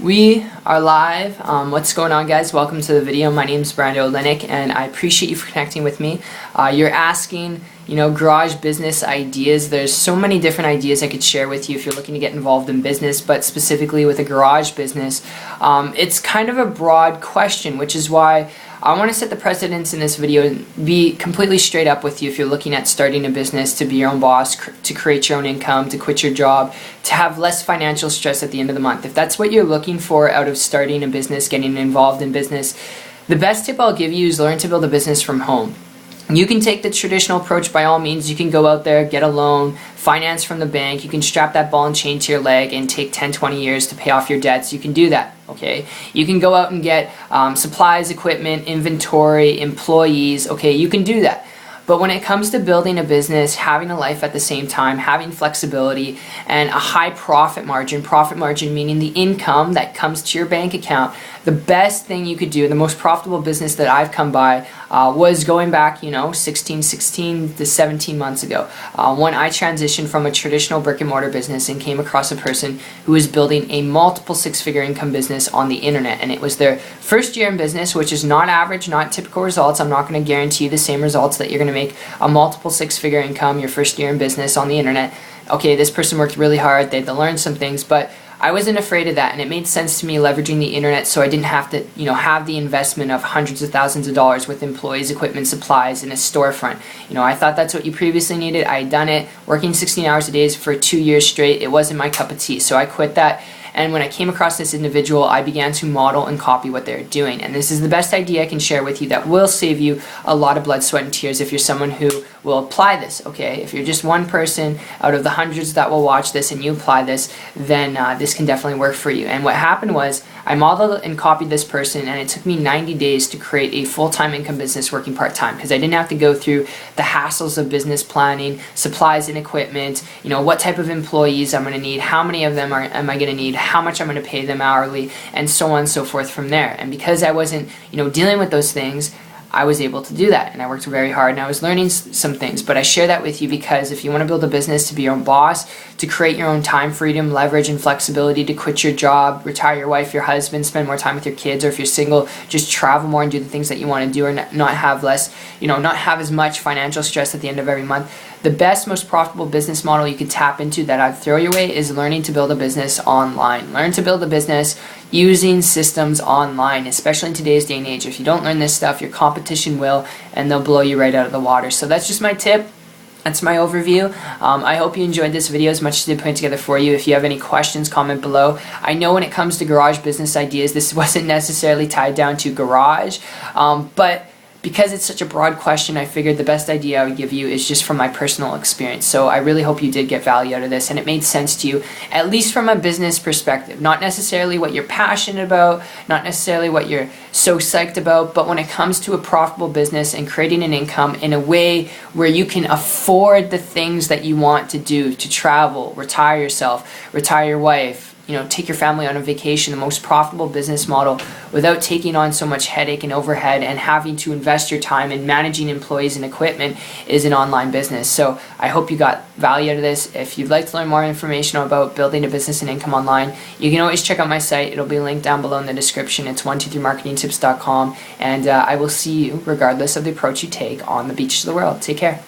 We are live. What's going on, guys? Welcome to the video. My name is Brando Olenek, and I appreciate you for connecting with me. You're asking, garage business ideas. There's so many different ideas I could share with you if you're looking to get involved in business, but specifically with a garage business. It's kind of a broad question, which is why I want to set the precedence in this video and be completely straight up with you if you're looking at starting a business, to be your own boss, to create your own income, to quit your job, to have less financial stress at the end of the month. If that's what you're looking for out of starting a business, getting involved in business, the best tip I'll give you is learn to build a business from home. You can take the traditional approach by all means. You can go out there, get a loan, finance from the bank. You can strap that ball and chain to your leg and take 10, 20 years to pay off your debts. You can do that, okay? You can go out and get supplies, equipment, inventory, employees, okay? You can do that. But when it comes to building a business, having a life at the same time, having flexibility and a high profit margin meaning the income that comes to your bank account, the best thing you could do, the most profitable business that I've come by was going back, 16 to 17 months ago, when I transitioned from a traditional brick and mortar business and came across a person who was building a multiple six-figure income business on the internet. And it was their first year in business, which is not average, not typical results. I'm not going to guarantee you the same results that you're going to make a multiple six-figure income your first year in business on the internet. Okay, this person worked really hard, they had to learn some things, but I wasn't afraid of that, and it made sense to me leveraging the internet so I didn't have to, have the investment of hundreds of thousands of dollars with employees, equipment, supplies, and a storefront. I thought that's what you previously needed. I had done it, working 16 hours a day for 2 years straight. It wasn't my cup of tea, so I quit that. And when I came across this individual, I began to model and copy what they're doing. And this is the best idea I can share with you that will save you a lot of blood, sweat, and tears if you're someone who will apply this, okay? If you're just one person out of the hundreds that will watch this and you apply this, then this can definitely work for you. And what happened was I modeled and copied this person, and it took me 90 days to create a full-time income business working part-time, because I didn't have to go through the hassles of business planning, supplies and equipment, what type of employees I'm going to need, how many of them am I going to need, how much I'm going to pay them hourly, and so on and so forth from there. And because I wasn't, dealing with those things, I was able to do that, and I worked very hard, and I was learning some things. But I share that with you because if you want to build a business, to be your own boss, to create your own time freedom, leverage, and flexibility, to quit your job, retire your wife, your husband, spend more time with your kids, or if you're single, just travel more and do the things that you want to do, or not have not have as much financial stress at the end of every month. The best, most profitable business model you could tap into that I'd throw your way is learning to build a business online. Learn to build a business using systems online, especially in today's day and age. If you don't learn this stuff, your competition will, and they'll blow you right out of the water. So that's just my tip. That's my overview. I hope you enjoyed this video as much as I did putting it together for you. If you have any questions, comment below. I know when it comes to garage business ideas, this wasn't necessarily tied down to garage, but because it's such a broad question, I figured the best idea I would give you is just from my personal experience. So I really hope you did get value out of this and it made sense to you, at least from a business perspective. Not necessarily what you're passionate about, not necessarily what you're so psyched about, but when it comes to a profitable business and creating an income in a way where you can afford the things that you want to do, to travel, retire yourself, retire your wife, take your family on a vacation, the most profitable business model without taking on so much headache and overhead and having to invest your time in managing employees and equipment is an online business. So I hope you got value out of this. If you'd like to learn more information about building a business and income online, you can always check out my site. It'll be linked down below in the description. It's 123marketingtips.com, and I will see you regardless of the approach you take on the beaches of the world. Take care.